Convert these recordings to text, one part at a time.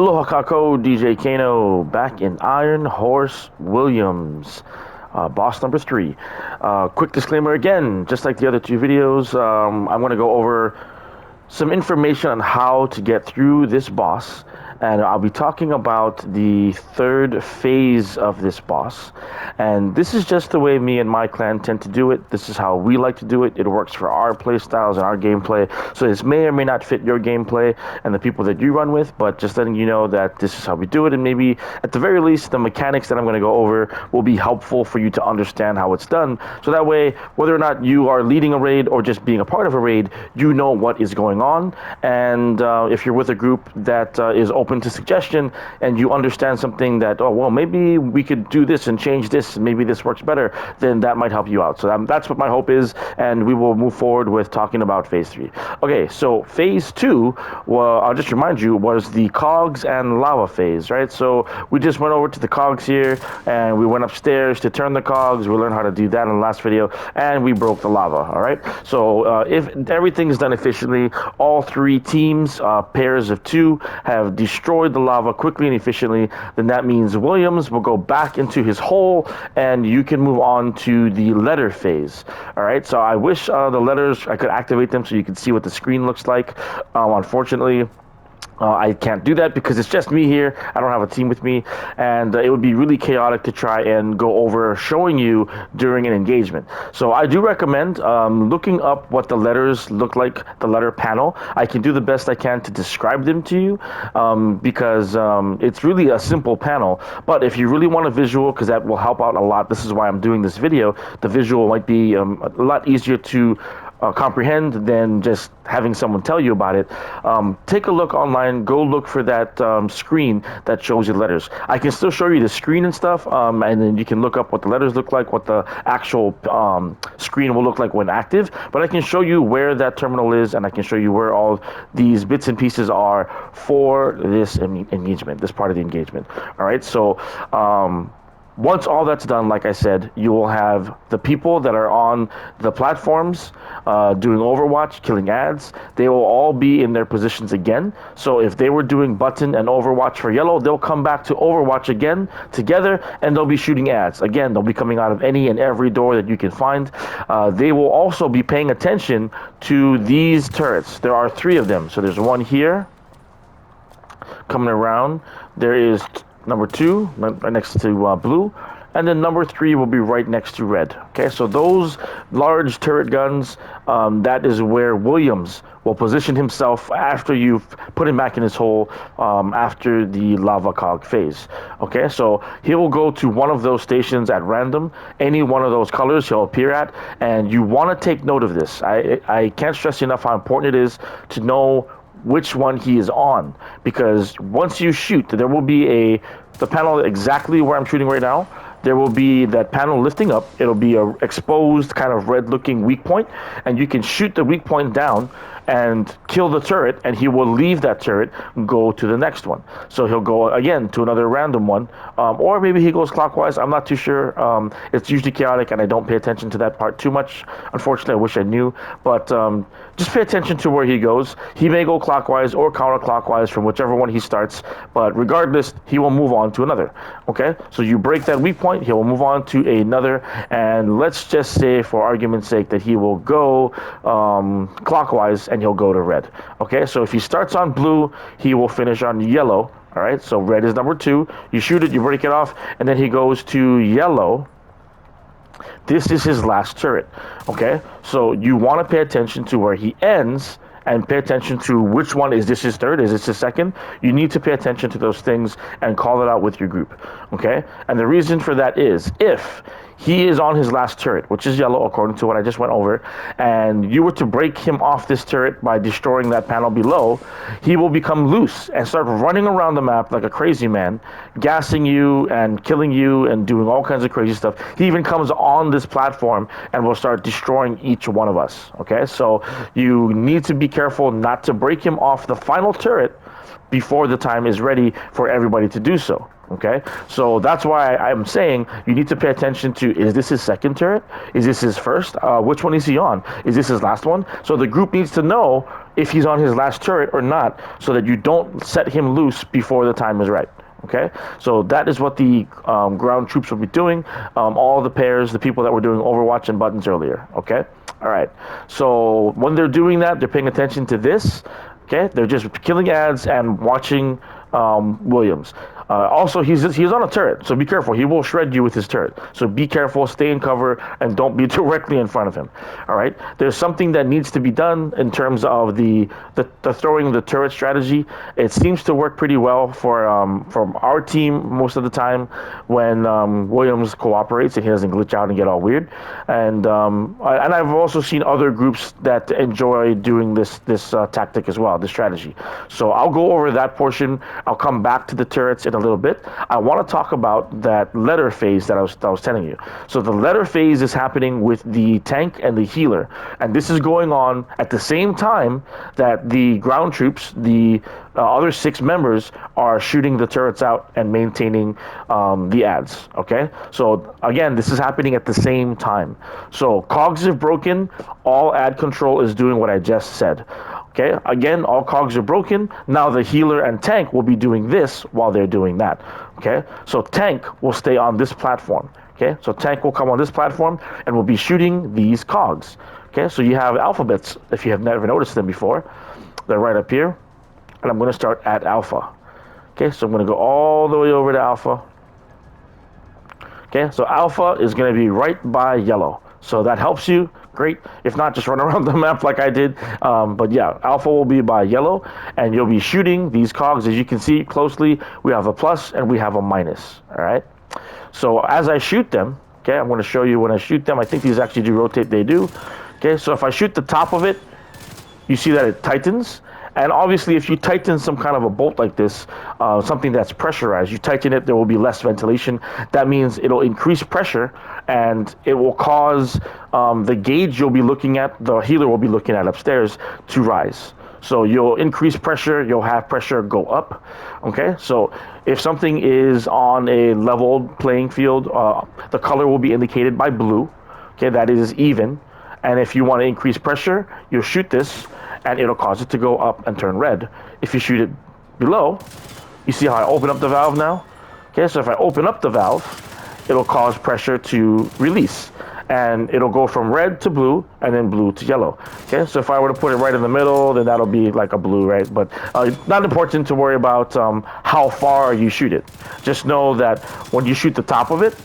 Aloha kåkou, DJ Kano, back in Iron Horse Williams, boss number 3. Quick disclaimer again, just like the other two videos, I'm going to go over some information on how to get through this boss, and I'll be talking about the third phase of this boss. And this is just the way me and my clan tend to do it. This is how we like to do it. It works for our play styles and our gameplay. So this may or may not fit your gameplay and the people that you run with, but just letting you know that this is how we do it, and maybe at the very least the mechanics that I'm going to go over will be helpful for you to understand how it's done. So that way, whether or not you are leading a raid or just being a part of a raid, you know what is going on. And if you're with a group that is open to suggestion and you understand something that, oh, well, maybe we could do this and change this and maybe this works better, then that might help you out. So that's what my hope is, and we will move forward with talking about phase 3. Okay, so phase 2, well, I'll just remind you, was the cogs and lava phase, right? So we just went over to the cogs here and we went upstairs to turn the cogs. We learned how to do that in the last video, and we broke the lava. All right, so if everything is done efficiently, all 3 teams, pairs of 2, have destroyed the lava quickly and efficiently, then that means Williams will go back into his hole and you can move on to the letter phase. All right, so I wish the letters, I could activate them so you can see what the screen looks like. Unfortunately, I can't do that because it's just me here. I don't have a team with me, and it would be really chaotic to try and go over showing you during an engagement. So I do recommend looking up what the letters look like, the letter panel. I can do the best I can to describe them to you because it's really a simple panel. But if you really want a visual, because that will help out a lot, this is why I'm doing this video, the visual might be a lot easier to comprehend than just having someone tell you about it. Take a look online, go look for that screen that shows you letters. I can still show you the screen and stuff, and then you can look up what the letters look like, what the actual screen will look like when active, but I can show you where that terminal is, and I can show you where all these bits and pieces are for this engagement, this part of the engagement. All right, so once all that's done, like I said, you will have the people that are on the platforms doing Overwatch, killing ads. They will all be in their positions again. So if they were doing button and Overwatch for yellow, they'll come back to Overwatch again together, and they'll be shooting ads. Again, they'll be coming out of any and every door that you can find. They will also be paying attention to these turrets. There are 3 of them. So there's one here coming around. There is number 2 right next to blue, and then number 3 will be right next to red. Okay, so those large turret guns, that is where Williams will position himself after you've put him back in his hole, after the lava cog phase. Okay, so he will go to one of those stations at random. Any one of those colors he'll appear at, and you want to take note of this. I can't stress enough how important it is to know which one he is on, because once you shoot, there will be the panel exactly where I'm shooting right now. There will be that panel lifting up. It'll be a exposed kind of red looking weak point, and you can shoot the weak point down and kill the turret, and he will leave that turret and go to the next one. So he'll go again to another random one, or maybe he goes clockwise. I'm not too sure. It's usually chaotic, and I don't pay attention to that part too much. Unfortunately, I wish I knew, but just pay attention to where he goes. He may go clockwise or counterclockwise from whichever one he starts, but regardless, he will move on to another. Okay, so you break that weak point, he will move on to another, and let's just say, for argument's sake, that he will go clockwise, and he'll go to red. Okay, so if he starts on blue, he will finish on yellow. All right, so red is number 2. You shoot it, you break it off, and then he goes to yellow. This is his last turret. Okay, so you want to pay attention to where he ends, and pay attention to which one is this his third, is this his second. You need to pay attention to those things and call it out with your group. Okay, and the reason for that is if he is on his last turret, which is yellow according to what I just went over, and you were to break him off this turret by destroying that panel below, he will become loose and start running around the map like a crazy man, gassing you and killing you and doing all kinds of crazy stuff. He even comes on this platform and will start destroying each one of us. Okay, so you need to be careful not to break him off the final turret before the time is ready for everybody to do so. Okay, so that's why I'm saying you need to pay attention to, is this his second turret? Is this his first? Which one is he on? Is this his last one? So the group needs to know if he's on his last turret or not, so that you don't set him loose before the time is right. Okay, so that is what the ground troops will be doing. All the pairs, the people that were doing Overwatch and buttons earlier. Okay, all right. So when they're doing that, they're paying attention to this. Okay, they're just killing ads and watching Williams. Also, he's on a turret, so be careful. He will shred you with his turret. So be careful, stay in cover, and don't be directly in front of him. All right. There's something that needs to be done in terms of the throwing the turret strategy. It seems to work pretty well for from our team most of the time when Williams cooperates and he doesn't glitch out and get all weird. And I've also seen other groups that enjoy doing this tactic as well, this strategy. So I'll go over that portion. I'll come back to the turrets in a little bit. I want to talk about that letter phase that I was telling you. So the letter phase is happening with the tank and the healer, and this is going on at the same time that the ground troops, the other 6 members, are shooting the turrets out and maintaining the ads. Okay, so again, this is happening at the same time. So cogs if broken, all ad control is doing what I just said. Okay, again, all cogs are broken. Now the healer and tank will be doing this while they're doing that. Okay, so tank will stay on this platform. Okay, so tank will come on this platform and will be shooting these cogs. Okay, so you have alphabets, if you have never noticed them before. They're right up here. And I'm going to start at alpha. Okay, so I'm going to go all the way over to alpha. Okay, so alpha is going to be right by yellow. So that helps you. Great. If not, just run around the map like I did. But yeah, alpha will be by yellow, and you'll be shooting these cogs. As you can see closely, we have a plus and we have a minus. All right. So as I shoot them, okay, I'm going to show you when I shoot them. I think these actually do rotate. They do. Okay, so if I shoot the top of it, you see that it tightens. And obviously, if you tighten some kind of a bolt like this, something that's pressurized, you tighten it, there will be less ventilation. That means it'll increase pressure, and it will cause the gauge you'll be looking at, the healer will be looking at upstairs, to rise. So you'll increase pressure, you'll have pressure go up. Okay, so if something is on a leveled playing field, the color will be indicated by blue. Okay, that is even. And if you want to increase pressure, you'll shoot this, and it'll cause it to go up and turn red. If you shoot it below, you see how I open up the valve now? Okay, so if I open up the valve, it'll cause pressure to release. And it'll go from red to blue, and then blue to yellow. Okay, so if I were to put it right in the middle, then that'll be like a blue, right? But not important to worry about how far you shoot it. Just know that when you shoot the top of it,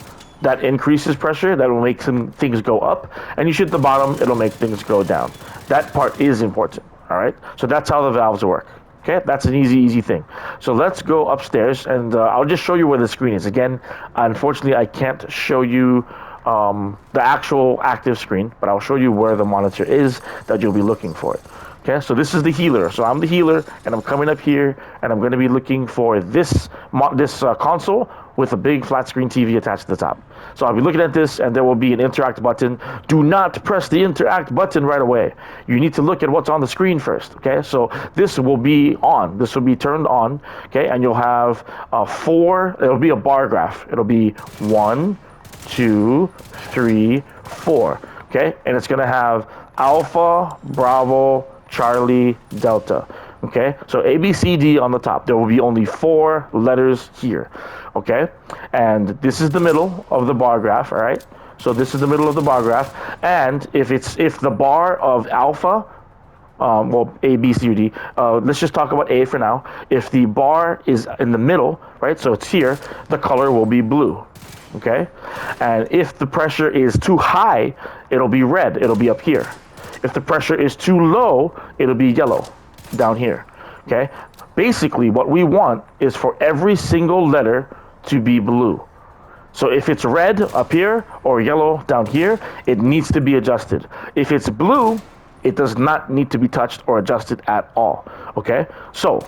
that increases pressure, that will make some things go up, and you shoot the bottom, it'll make things go down. That part is important, all right? So that's how the valves work, okay? That's an easy thing. So let's go upstairs, and I'll just show you where the screen is. Again, unfortunately, I can't show you the actual active screen, but I'll show you where the monitor is that you'll be looking for it. Okay, so this is the healer. So I'm the healer, and I'm coming up here, and I'm going to be looking for this console with a big flat screen TV attached to the top. So I'll be looking at this, and there will be an interact button. Do not press the interact button right away. You need to look at what's on the screen first. Okay, so this will be on. This will be turned on. Okay, and you'll have 4. It'll be a bar graph. It'll be 1, 2, 3, 4. Okay, and it's going to have Alpha, Bravo, Charlie, Delta. Okay, so A, B, C, D on the top. There will be only 4 letters here. Okay, and this is the middle of the bar graph. All right, so this is the middle of the bar graph. And if the bar of alpha, well, A, B, C, or D, let's just talk about A for now. If the bar is in the middle, right, so it's here, the color will be blue. Okay, and if the pressure is too high, it'll be red. It'll be up here. If the pressure is too low, it'll be yellow down here. Okay, basically what we want is for every single letter to be blue. So if it's red up here or yellow down here, it needs to be adjusted. If it's blue, it does not need to be touched or adjusted at all. Okay, so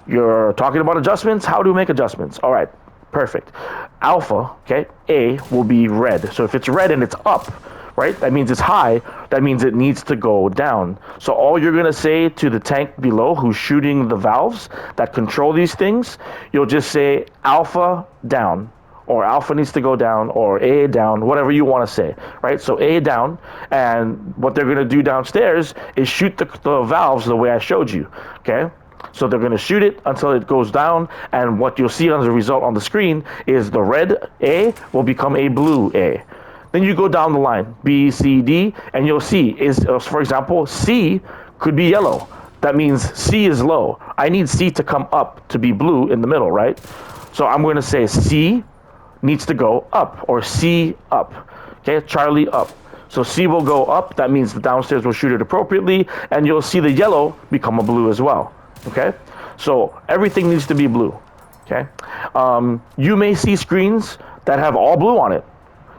you're talking about adjustments. How do we make adjustments? All right, perfect. Alpha, okay, A will be red. So if it's red and it's up, right? That means it's high. That means it needs to go down. So all you're going to say to the tank below who's shooting the valves that control these things, you'll just say alpha down, or alpha needs to go down, or A down, whatever you want to say, right? So A down, and what they're going to do downstairs is shoot the valves the way I showed you, okay? So they're going to shoot it until it goes down, and what you'll see as a result on the screen is the red A will become a blue A. Then you go down the line, B, C, D, and you'll see, for example, C could be yellow. That means C is low. I need C to come up to be blue in the middle, right? So I'm going to say C needs to go up, or C up, okay? Charlie up. So C will go up. That means the downstairs will shoot it appropriately, and you'll see the yellow become a blue as well, okay? So everything needs to be blue, okay? You may see screens that have all blue on it.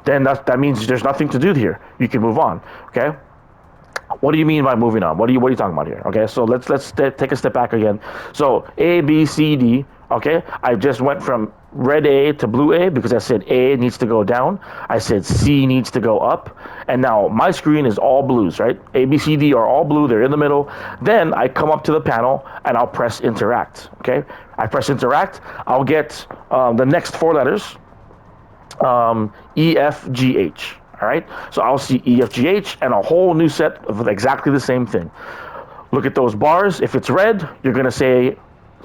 Then that means there's nothing to do here. You can move on, okay? What do you mean by moving on? What are you talking about here? Okay, so let's take a step back again. So A, B, C, D, okay? I just went from red A to blue A because I said A needs to go down. I said C needs to go up. And now my screen is all blues, right? A, B, C, D are all blue. They're in the middle. Then I come up to the panel and I'll press interact, okay? I press interact. I'll get the next four letters. E, F, G, H. All right. So I'll see E, F, G, H and a whole new set of exactly the same thing. Look at those bars. If it's red, you're going to say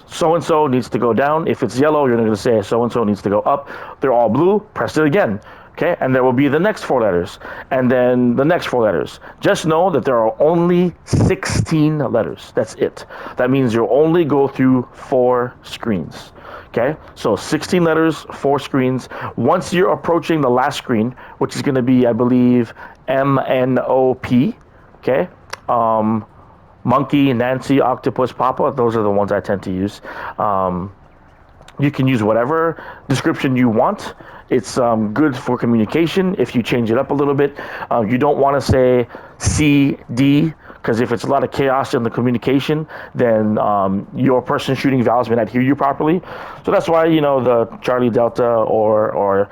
so-and-so needs to go down. If it's yellow, you're going to say so-and-so needs to go up. They're all blue. Press it again. Okay. And there will be the next four letters and then the next four letters. Just know that there are only 16 letters. That's it. That means you'll only go through 4 screens. Okay, so 16 letters, 4 screens. Once you're approaching the last screen, which is going to be, I believe, MNOP, okay, monkey, Nancy, octopus, papa, those are the ones I tend to use. You can use whatever description you want. It's good for communication if you change it up a little bit. You don't want to say C, D, because if it's a lot of chaos in the communication, then your person shooting valves may not hear you properly. So that's why, the Charlie Delta or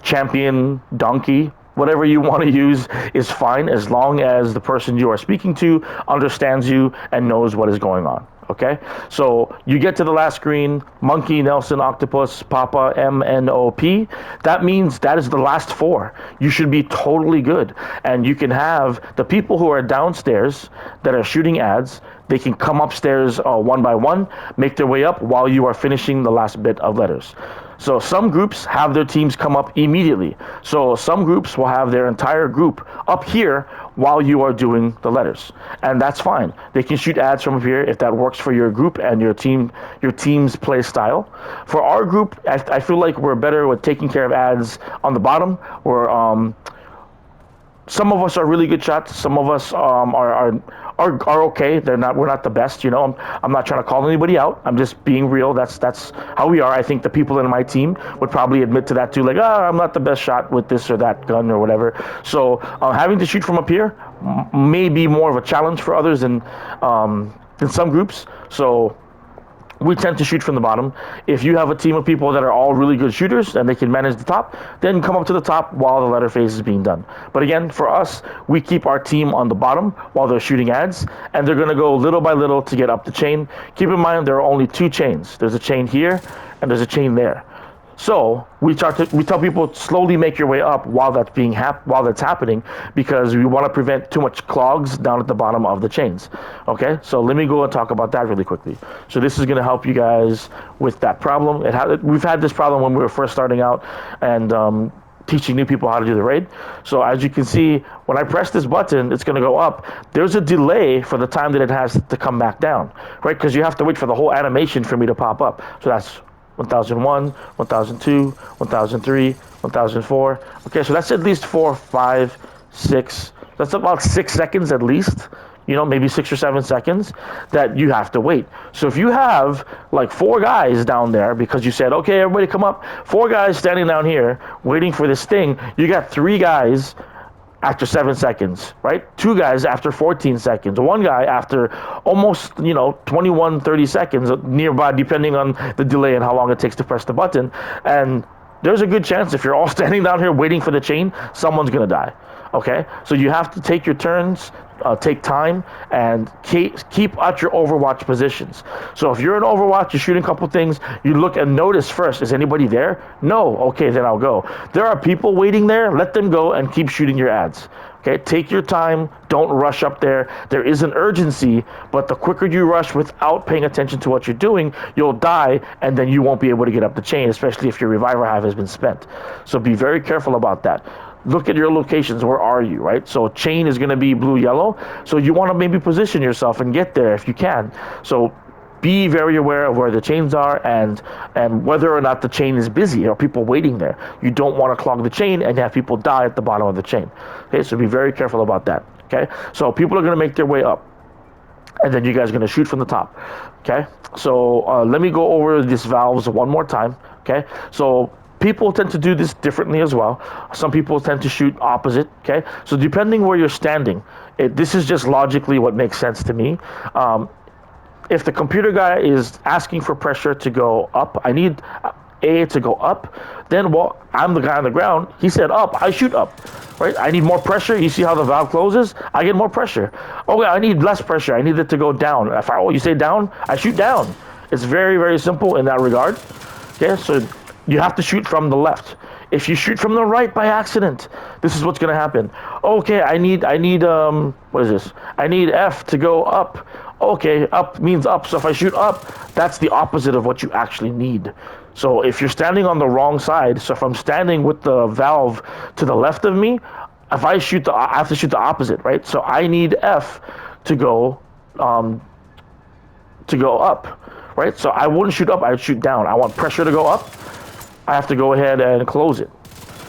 Champion Donkey, whatever you want to use is fine as long as the person you are speaking to understands you and knows what is going on. Okay, so you get to the last screen, monkey, Nelson, octopus, papa, MNOP. That means that is the last 4. You should be totally good. And you can have the people who are downstairs that are shooting ads, they can come upstairs one by one, make their way up while you are finishing the last bit of letters. So some groups have their teams come up immediately. So some groups will have their entire group up here while you are doing the letters. And that's fine. They can shoot ads from up here if that works for your group and your team's play style. For our group, I feel like we're better with taking care of ads on the bottom. Some of us are really good shots. Some of us are okay. We're not the best. I'm not trying to call anybody out. I'm just being real. That's how we are. I think the people in my team would probably admit to that too. Like, I'm not the best shot with this or that gun or whatever. So having to shoot from up here may be more of a challenge for others in some groups. So we tend to shoot from the bottom. If you have a team of people that are all really good shooters and they can manage the top, then come up to the top while the letter phase is being done. But again, for us, we keep our team on the bottom while they're shooting ads, and they're going to go little by little to get up the chain. Keep in mind, there are only 2 chains. There's a chain here, and there's a chain there. So we tell people slowly make your way up while that's happening, because we want to prevent too much clogs down at the bottom of the chains. Okay, so let me go and talk about that really quickly. So this is going to help you guys with that problem. We've had this problem when we were first starting out and teaching new people how to do the raid. So as you can see, when I press this button, it's going to go up. There's a delay for the time that it has to come back down, right? Because you have to wait for the whole animation for me to pop up. So that's 1001, 1002, 1003, 1004. Okay, so that's at least 4, 5, 6. That's about 6 seconds at least. Maybe 6 or 7 seconds that you have to wait. So if you have like 4 guys down there because you said, okay, everybody come up, 4 guys standing down here waiting for this thing, you got 3 guys after 7 seconds, right? 2 guys after 14 seconds, 1 guy after almost, 21, 30 seconds nearby, depending on the delay and how long it takes to press the button. And there's a good chance if you're all standing down here waiting for the chain, someone's going to die. Okay, so you have to take your turns, take time, and keep at your overwatch positions. So if you're in overwatch, you're shooting a couple things, you look and notice first, is anybody there? No. Okay, then I'll go. There are people waiting there, let them go and keep shooting your ads. Okay, take your time, don't rush up there. There is an urgency, but the quicker you rush without paying attention to what you're doing, you'll die, and then you won't be able to get up the chain, especially if your reviver hive has been spent. So be very careful about that. Look at your locations. Where are you, right? So chain is going to be blue, yellow. So you want to maybe position yourself and get there if you can. So be very aware of where the chains are and whether or not the chain is busy or people waiting there. You don't want to clog the chain and have people die at the bottom of the chain. Okay, so be very careful about that. Okay, so people are going to make their way up, and then you guys are going to shoot from the top. Okay, so let me go over these valves one more time. Okay, so people tend to do this differently as well. Some people tend to shoot opposite. Okay, so depending where you're standing, this is just logically what makes sense to me. If the computer guy is asking for pressure to go up, I need A to go up, then, well, I'm the guy on the ground. He said up, I shoot up, right? I need more pressure. You see how the valve closes? I get more pressure. Okay, I need less pressure. I need it to go down. You say down, I shoot down. It's very, very simple in that regard. Okay, so you have to shoot from the left. If you shoot from the right by accident, this is what's going to happen. Okay, I need what is this? I need F to go up. Okay, up means up. So if I shoot up, that's the opposite of what you actually need. So if you're standing on the wrong side, so if I'm standing with the valve to the left of me, if I shoot I have to shoot the opposite, right? So I need F to go up, right? So I wouldn't shoot up, I'd shoot down. I want pressure to go up. I have to go ahead and close it.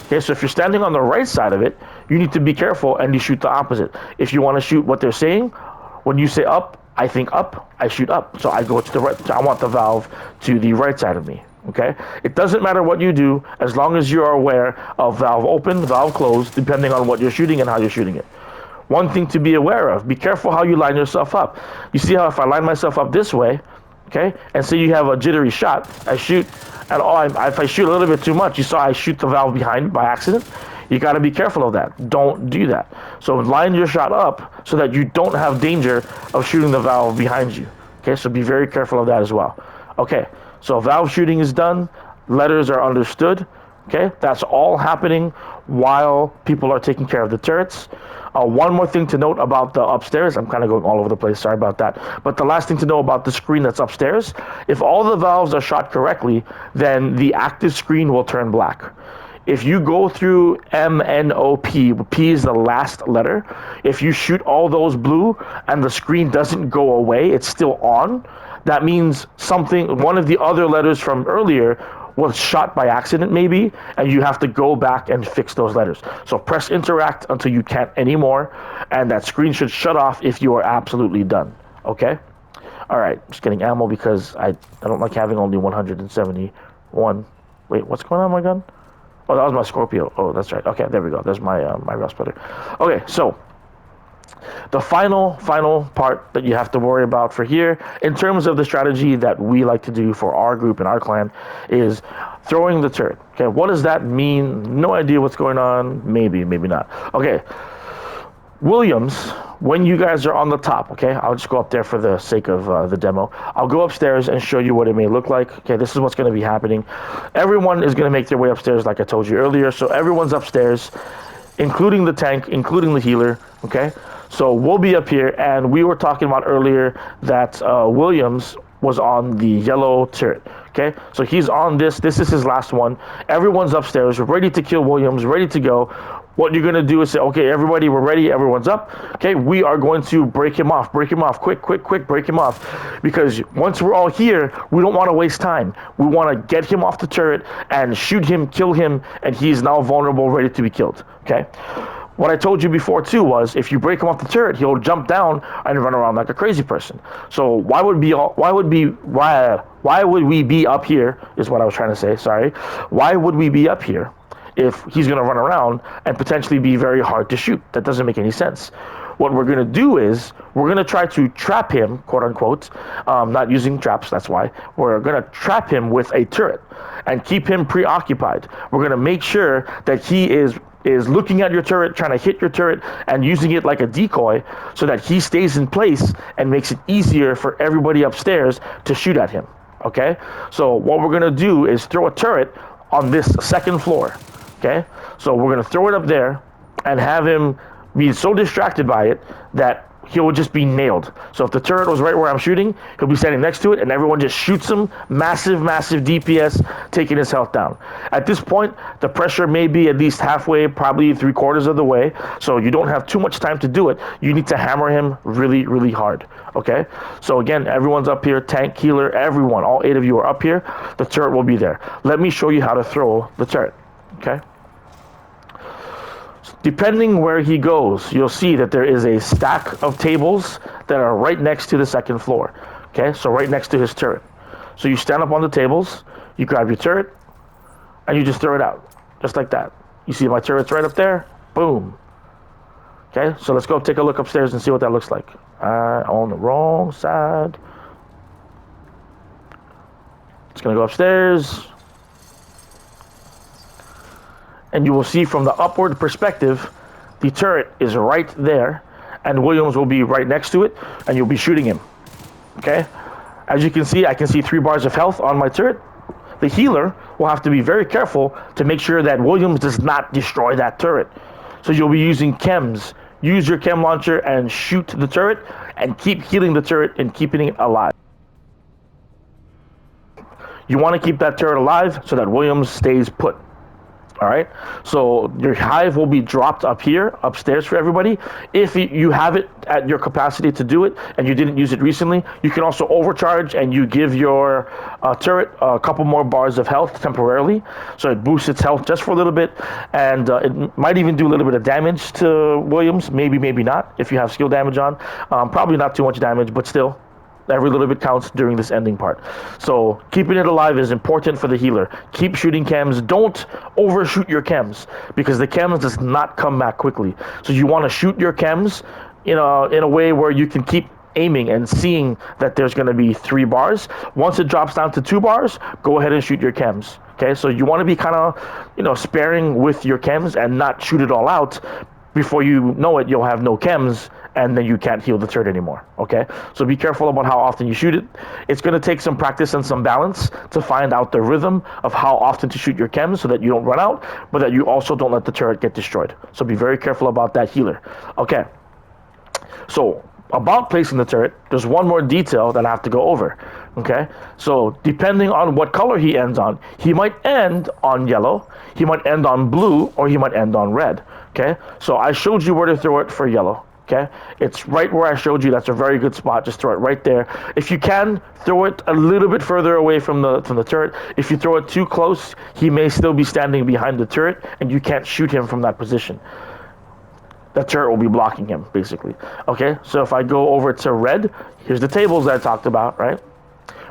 Okay, so if you're standing on the right side of it, you need to be careful and you shoot the opposite. If you want to shoot what they're saying, when you say up, I think up, I shoot up. So I go to the right, I want the valve to the right side of me. Okay, it doesn't matter what you do as long as you are aware of valve open, valve closed, depending on what you're shooting and how you're shooting it. One thing to be aware of, be careful how you line yourself up. You see how if I line myself up this way, okay, and say you have a jittery shot, I shoot, and if I shoot a little bit too much, you saw I shoot the valve behind by accident. You got to be careful of that. Don't do that. So line your shot up so that you don't have danger of shooting the valve behind you. Okay, so be very careful of that as well. Okay, so valve shooting is done. Letters are understood. Okay, that's all happening while people are taking care of the turrets. One more thing to note about the upstairs. I'm kind of going all over the place. Sorry about that. But the last thing to know about the screen that's upstairs, if all the valves are shot correctly, then the active screen will turn black. If you go through MNOP, P is the last letter. If you shoot all those blue and the screen doesn't go away, it's still on. That means one of the other letters from earlier was shot by accident maybe, and you have to go back and fix those letters. So press interact until you can't anymore, and that screen should shut off if you are absolutely done. Okay? All right, just getting ammo because I don't like having only 171. Wait, what's going on with my gun? Oh, that was my Scorpio. Oh, that's right. Okay, there we go. There's my rust splitter. Okay, so the final part that you have to worry about for here, in terms of the strategy that we like to do for our group and our clan, is throwing the turret. Okay, what does that mean? No idea what's going on. Maybe, maybe not. Okay, Williams, when you guys are on the top, okay, I'll just go up there for the sake of the demo. I'll go upstairs and show you what it may look like. Okay, this is what's going to be happening. Everyone is going to make their way upstairs like I told you earlier. So everyone's upstairs, including the tank, including the healer, okay? So we'll be up here, and we were talking about earlier that Williams was on the yellow turret, okay? So he's on this is his last one. Everyone's upstairs, ready to kill Williams, ready to go. What you're gonna do is say, okay, everybody, we're ready, everyone's up. Okay, we are going to break him off, quick, break him off. Because once we're all here, we don't wanna waste time. We wanna get him off the turret and shoot him, kill him, and he's now vulnerable, ready to be killed, okay? What I told you before too was if you break him off the turret, he'll jump down and run around like a crazy person. So why would we be up here is what I was trying to say, sorry. Why would we be up here if he's going to run around and potentially be very hard to shoot? That doesn't make any sense. what we're going to do is we're going to try to trap him, quote unquote, not using traps, that's why. We're going to trap him with a turret and keep him preoccupied. We're going to make sure that he is looking at your turret, trying to hit your turret, and using it like a decoy so that he stays in place and makes it easier for everybody upstairs to shoot at him, okay? So what we're gonna do is throw a turret on this second floor, okay? So we're gonna throw it up there and have him be so distracted by it that he will just be nailed. So if the turret was right where I'm shooting, he'll be standing next to it and everyone just shoots him. Massive DPS, taking his health down. At this point, the pressure may be at least halfway, probably 3/4 of the way. So you don't have too much time to do it. You need to hammer him really, really hard. Okay? So again, everyone's up here, tank, healer, everyone, all 8 of you are up here. The turret will be there. Let me show you how to throw the turret. Okay? Depending where he goes, you'll see that there is a stack of tables that are right next to the second floor. Okay, so right next to his turret. So you stand up on the tables, you grab your turret, and you just throw it out, just like that. You see my turret's right up there, boom. Okay, so let's go take a look upstairs and see what that looks like. On the wrong side. It's gonna go upstairs. And you will see from the upward perspective, the turret is right there, and Williams will be right next to it, and you'll be shooting him, okay? As you can see, I can see 3 bars of health on my turret. The healer will have to be very careful to make sure that Williams does not destroy that turret. So you'll be using chems. Use your chem launcher and shoot the turret, and keep healing the turret and keeping it alive. You want to keep that turret alive so that Williams stays put. All right, so your hive will be dropped up here, upstairs for everybody. If you have it at your capacity to do it and you didn't use it recently, you can also overcharge and you give your turret a couple more bars of health temporarily. So it boosts its health just for a little bit, and it might even do a little bit of damage to Williams, maybe not, if you have skill damage on. Probably not too much damage, but still. Every little bit counts during this ending part. So keeping it alive is important for the healer. Keep shooting chems. Don't overshoot your chems, because the chems does not come back quickly. So you want to shoot your chems in a way where you can keep aiming and seeing that there's going to be 3 bars. Once it drops down to 2 bars, go ahead and shoot your chems. Okay, so you want to be kind of sparing with your chems and not shoot it all out. Before you know it, you'll have no chems, and then you can't heal the turret anymore, okay? So be careful about how often you shoot it. It's going to take some practice and some balance to find out the rhythm of how often to shoot your chems so that you don't run out, but that you also don't let the turret get destroyed. So be very careful about that, healer. Okay, so about placing the turret, there's one more detail that I have to go over, okay? So depending on what color he ends on, he might end on yellow, he might end on blue, or he might end on red, okay? So I showed you where to throw it for yellow, okay? It's right where I showed you. That's a very good spot. Just throw it right there. If you can, throw it a little bit further away from the turret. If you throw it too close, he may still be standing behind the turret, and you can't shoot him from that position. The turret will be blocking him, basically. Okay, so if I go over to red, here's the tables that I talked about, right?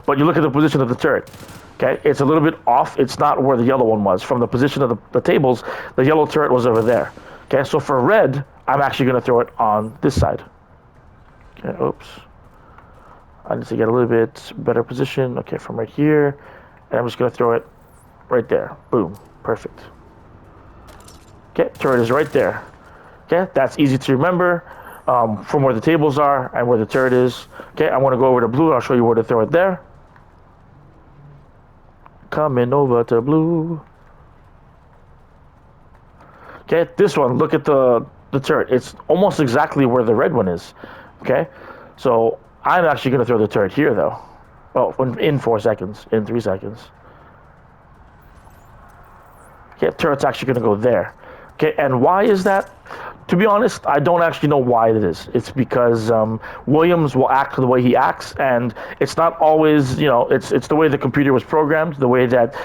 But you look at the position of the turret, okay? It's a little bit off. It's not where the yellow one was. From the position of the tables, the yellow turret was over there. Okay, so for red, I'm actually going to throw it on this side. Okay, oops. I need to get a little bit better position. Okay, from right here. And I'm just going to throw it right there. Boom. Perfect. Okay, turret is right there. Okay, that's easy to remember from where the tables are and where the turret is. Okay, I want to go over to blue. I'll show you where to throw it there. Coming over to blue. Okay, this one, look at the turret. It's almost exactly where the red one is. Okay, so I'm actually going to throw the turret here, though. Oh, in 4 seconds, in 3 seconds. Okay, turret's actually going to go there. Okay, and why is that? To be honest, I don't actually know why it is. It's because Williams will act the way he acts, and it's not always, it's the way the computer was programmed, the way that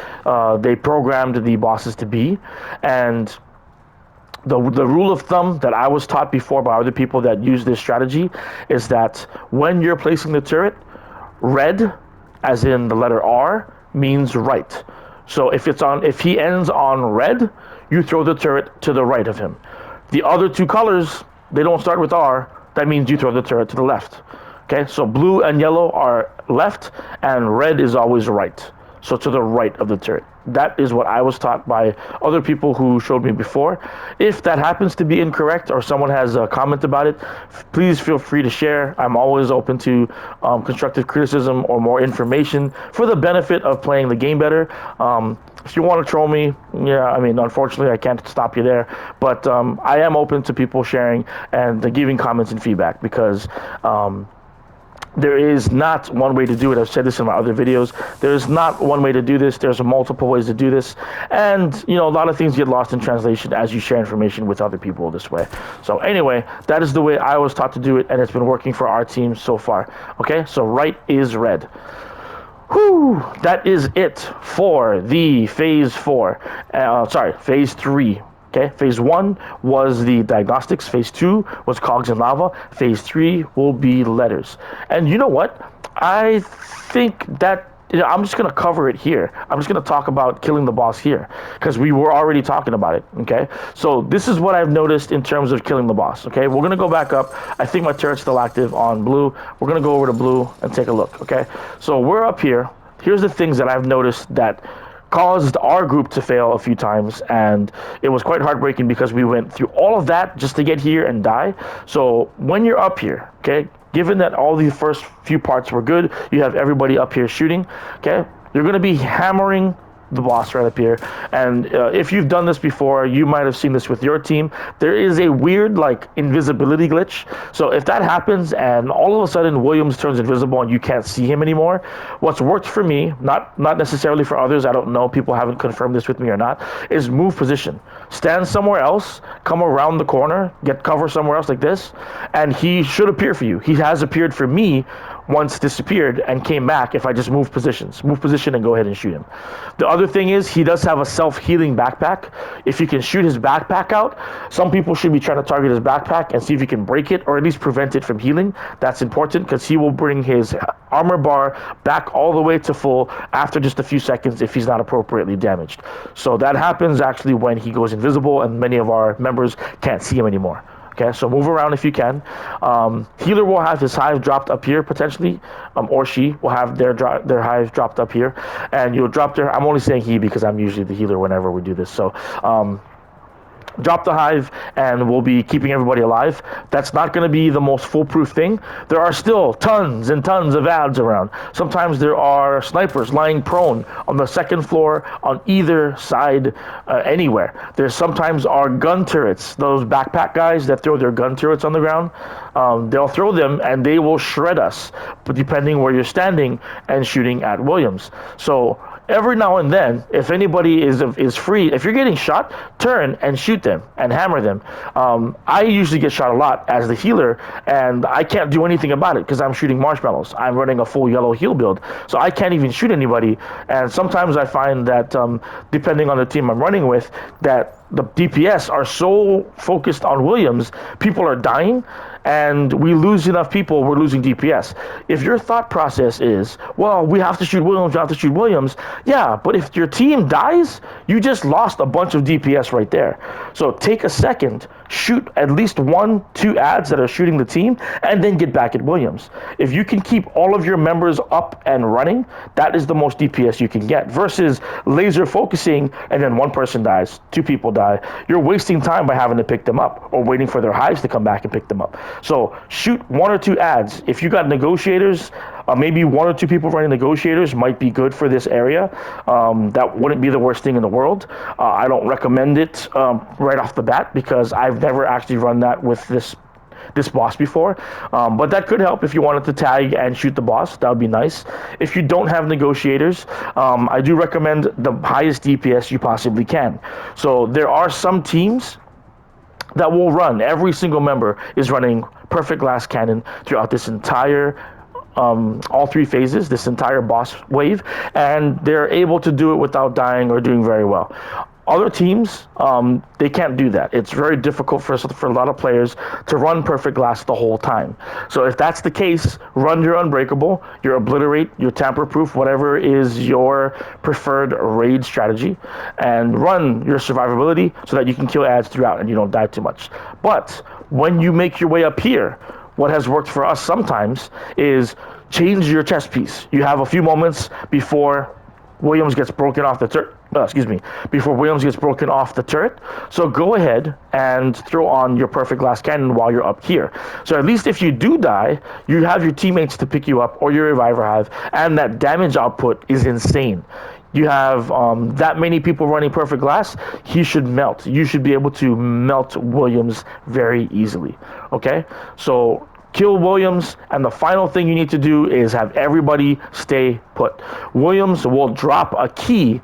they programmed the bosses to be. And the rule of thumb that I was taught before by other people that use this strategy is that when you're placing the turret, red, as in the letter R, means right. So if he ends on red, you throw the turret to the right of him. The other 2 colors, they don't start with R, that means you throw the turret to the left. Okay, so blue and yellow are left, and red is always right. So to the right of the turret. That is what I was taught by other people who showed me before. If that happens to be incorrect or someone has a comment about it, please feel free to share. I'm always open to constructive criticism or more information for the benefit of playing the game better. If you want to troll me, yeah, I mean, unfortunately, I can't stop you there. But I am open to people sharing and giving comments and feedback because there is not one way to do it. I've said this in my other videos. There's not one way to do this. There's multiple ways to do this. And, a lot of things get lost in translation as you share information with other people this way. So anyway, that is the way I was taught to do it, and it's been working for our team so far. Okay, so right is red. Whew, that is it for the phase 3. Okay, phase 1 was the diagnostics. Phase 2 was cogs and lava. Phase 3 will be letters. And you know what? I think that I'm just going to cover it here. I'm just going to talk about killing the boss here because we were already talking about it. Okay, so this is what I've noticed in terms of killing the boss. Okay, we're going to go back up. I think my turret's still active on blue. We're going to go over to blue and take a look. Okay, so we're up here. Here's the things that I've noticed that caused our group to fail a few times, and it was quite heartbreaking because we went through all of that just to get here and die. So when you're up here, okay, given that all the first few parts were good, you have everybody up here shooting, okay, you're going to be hammering the boss right up here. And if you've done this before, you might have seen this with your team. There is a weird invisibility glitch. So if that happens and all of a sudden Williams turns invisible and you can't see him anymore, what's worked for me, not necessarily for others, I don't know, people haven't confirmed this with me or not, is move position. Stand somewhere else, come around the corner, get cover somewhere else like this, and he should appear for you. He has appeared for me once, disappeared and came back if I just move position and go ahead and shoot him. The other thing is he does have a self-healing backpack. If you can shoot his backpack out, some people should be trying to target his backpack and see if you can break it or at least prevent it from healing. That's important because he will bring his armor bar back all the way to full after just a few seconds if he's not appropriately damaged. So that happens actually when he goes invisible and many of our members can't see him anymore. Okay, so move around if you can. Healer will have his hive dropped up here potentially, or she will have their hive dropped up here, and you'll drop their. I'm only saying he because I'm usually the healer whenever we do this. So. Drop the hive and we'll be keeping everybody alive. That's not going to be the most foolproof thing. There are still tons and tons of ads around. Sometimes there are snipers lying prone on the second floor on either side, anywhere. There sometimes are gun turrets, those backpack guys that throw their gun turrets on the ground. They'll throw them and they will shred us, but depending where you're standing and shooting at Williams. So every now and then, if anybody is free, if you're getting shot, turn and shoot them and hammer them. I usually get shot a lot as the healer, and I can't do anything about it because I'm shooting marshmallows. I'm running a full yellow heal build, so I can't even shoot anybody. And sometimes I find that, depending on the team I'm running with, that the DPS are so focused on Williams, people are dying, and we lose enough people, we're losing DPS. If your thought process is, well, we have to shoot Williams, yeah, but if your team dies, you just lost a bunch of DPS right there. So take a second, shoot at least 1-2 ads that are shooting the team, and then get back at Williams. If you can keep all of your members up and running, that is the most DPS you can get, versus laser focusing and then one person dies, 2 people die. You're wasting time by having to pick them up or waiting for their hives to come back and pick them up. So shoot 1 or 2 ads. If you got negotiators, maybe 1 or 2 people running negotiators might be good for this area. That wouldn't be the worst thing in the world. I don't recommend it right off the bat because I've never actually run that with this boss before, but that could help if you wanted to tag and shoot the boss. That would be nice. If you don't have negotiators, I do recommend the highest DPS you possibly can. So there are some teams that will run, every single member is running perfect glass cannon throughout this entire all 3 phases, this entire boss wave, and they're able to do it without dying or doing very well. Other teams, they can't do that. It's very difficult for a lot of players to run perfect glass the whole time. So if that's the case, run your unbreakable, your obliterate, your tamper-proof, whatever is your preferred raid strategy, and run your survivability so that you can kill ads throughout and you don't die too much. But when you make your way up here, what has worked for us sometimes is change your chess piece. You have a few moments before Williams gets broken off the turret. Before Williams gets broken off the turret. So go ahead and throw on your perfect glass cannon while you're up here. So at least if you do die, you have your teammates to pick you up, or your reviver hive, and that damage output is insane. You have that many people running perfect glass, he should melt. You should be able to melt Williams very easily. Okay, so kill Williams, and the final thing you need to do is have everybody stay put. Williams will drop a key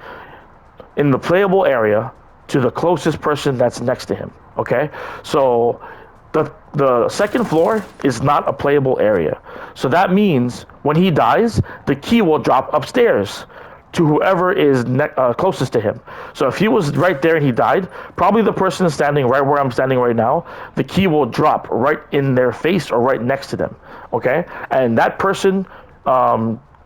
in the playable area to the closest person that's next to him. Okay, so the second floor is not a playable area. So that means when he dies, the key will drop upstairs to whoever is closest to him. So if he was right there and he died, probably the person standing right where I'm standing right now, the key will drop right in their face or right next to them. Okay, and that person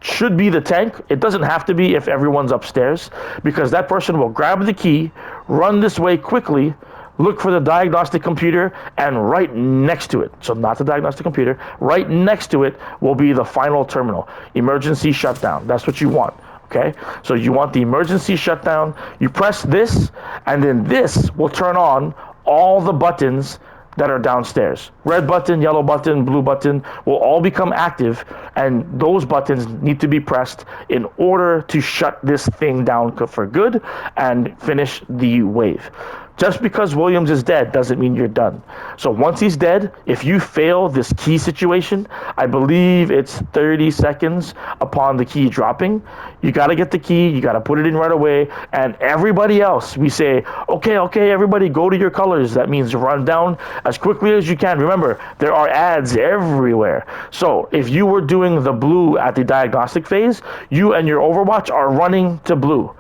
should be the tank. It doesn't have to be if everyone's upstairs, because that person will grab the key, run this way quickly, look for the diagnostic computer, and right next to it, so not the diagnostic computer, right next to it will be the final terminal. Emergency shutdown. That's what you want. Okay, so you want the emergency shutdown. You press this, and then this will turn on all the buttons that are downstairs. Red button, yellow button, blue button will all become active, and those buttons need to be pressed in order to shut this thing down for good and finish the wave. Just because Williams is dead doesn't mean you're done. So once he's dead, if you fail this key situation, I believe it's 30 seconds upon the key dropping. You got to get the key, you got to put it in right away, and everybody else, we say, okay, everybody go to your colors. That means run down as quickly as you can. Remember, there are ads everywhere. So if you were doing the blue at the diagnostic phase, you and your Overwatch are running to blue.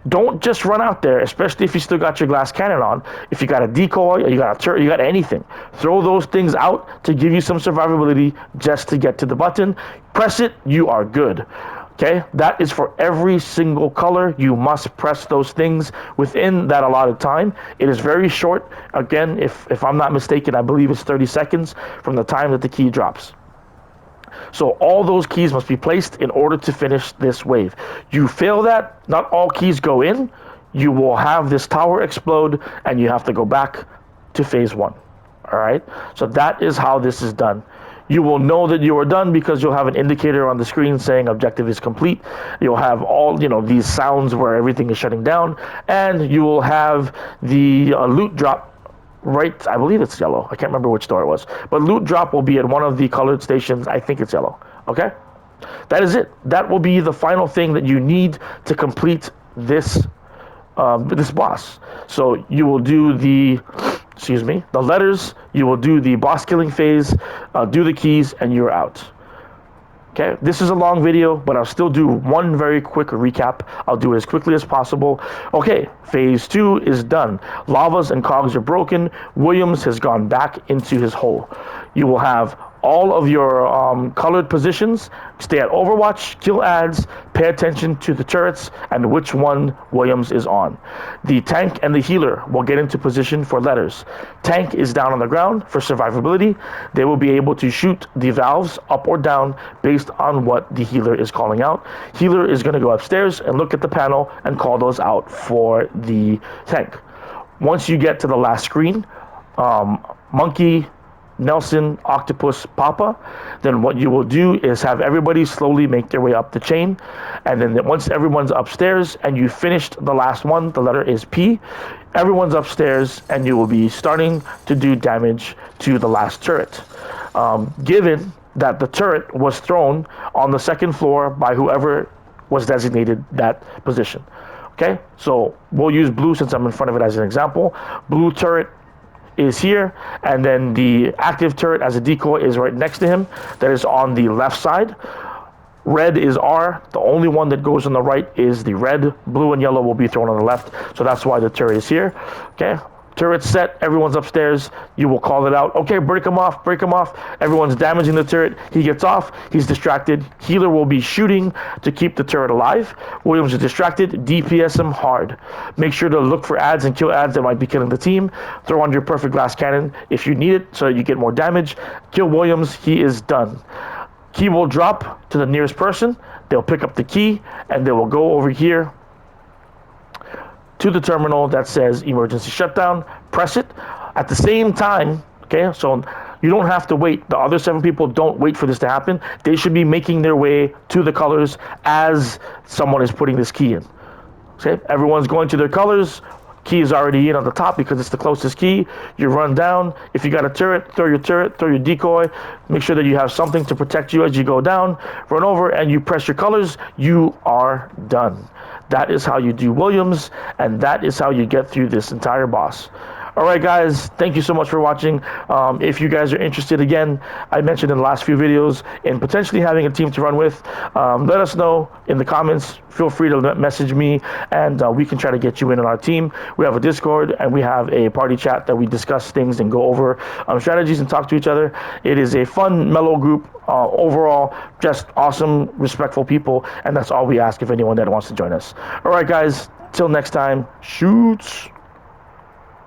Don't just run out there, especially if you still got your glass cannon on. If you got a decoy, or you got a turret, you got anything, throw those things out to give you some survivability just to get to the button. Press it, you are good. Okay, that is for every single color. You must press those things within that allotted time. It is very short. Again, if I'm not mistaken, I believe it's 30 seconds from the time that the key drops. So all those keys must be placed in order to finish this wave. You fail that, not all keys go in, you will have this tower explode, and you have to go back to phase one. All right, so that is how this is done. You will know that you are done because you'll have an indicator on the screen saying objective is complete. You'll have all, these sounds where everything is shutting down, and you will have the loot drop right, I believe it's yellow. I can't remember which door it was. But loot drop will be at one of the colored stations. I think it's yellow. Okay? That is it. That will be the final thing that you need to complete this boss. So you will do the letters. You will do the boss killing phase, do the keys, and you're out. Okay, this is a long video, but I'll still do one very quick recap. I'll do it as quickly as possible. Okay, phase 2 is done. Lavas and cogs are broken. Williams has gone back into his hole. You will have all of your colored positions. Stay at Overwatch, kill ads, pay attention to the turrets and which one Williams is on. The tank and the healer will get into position for letters. Tank is down on the ground for survivability. They will be able to shoot the valves up or down based on what the healer is calling out. Healer is going to go upstairs and look at the panel and call those out for the tank. Once you get to the last screen, Monkey, Nelson, Octopus, Papa, then what you will do is have everybody slowly make their way up the chain, and then once everyone's upstairs and you finished the last one, the letter is P, everyone's upstairs and you will be starting to do damage to the last turret. Given that the turret was thrown on the second floor by whoever was designated that position. Okay, so we'll use blue since I'm in front of it as an example. Blue turret is here, and then the active turret as a decoy is right next to him. That is on the left side. Red is R. The only one that goes on the right is the red. Blue and yellow will be thrown on the left, so that's why the turret is here. Okay, Turret set, everyone's upstairs. You will call it out. Okay, break him off, break him off. Everyone's damaging the turret. He gets off. He's distracted. Healer will be shooting to keep the turret alive. Williams is distracted. DPS him hard. Make sure to look for ads and kill ads that might be killing the team. Throw on your perfect glass cannon if you need it so you get more damage. Kill Williams. He is done. Key will drop to the nearest person. They'll pick up the key and they will go over here to the terminal that says emergency shutdown, press it. At the same time, okay, so you don't have to wait. The other 7 people don't wait for this to happen. They should be making their way to the colors as someone is putting this key in. Okay, everyone's going to their colors. Key is already in on the top because it's the closest key. You run down. If you got a turret, throw your decoy. Make sure that you have something to protect you as you go down. Run over and you press your colors. You are done. That is how you do Williams, and that is how you get through this entire boss. All right, guys, thank you so much for watching. If you guys are interested, again, I mentioned in the last few videos, in potentially having a team to run with, let us know in the comments. Feel free to message me, and we can try to get you in on our team. We have a Discord, and we have a party chat that we discuss things and go over strategies and talk to each other. It is a fun, mellow group. Overall, just awesome, respectful people, and that's all we ask of anyone that wants to join us. All right, guys, till next time, shoots.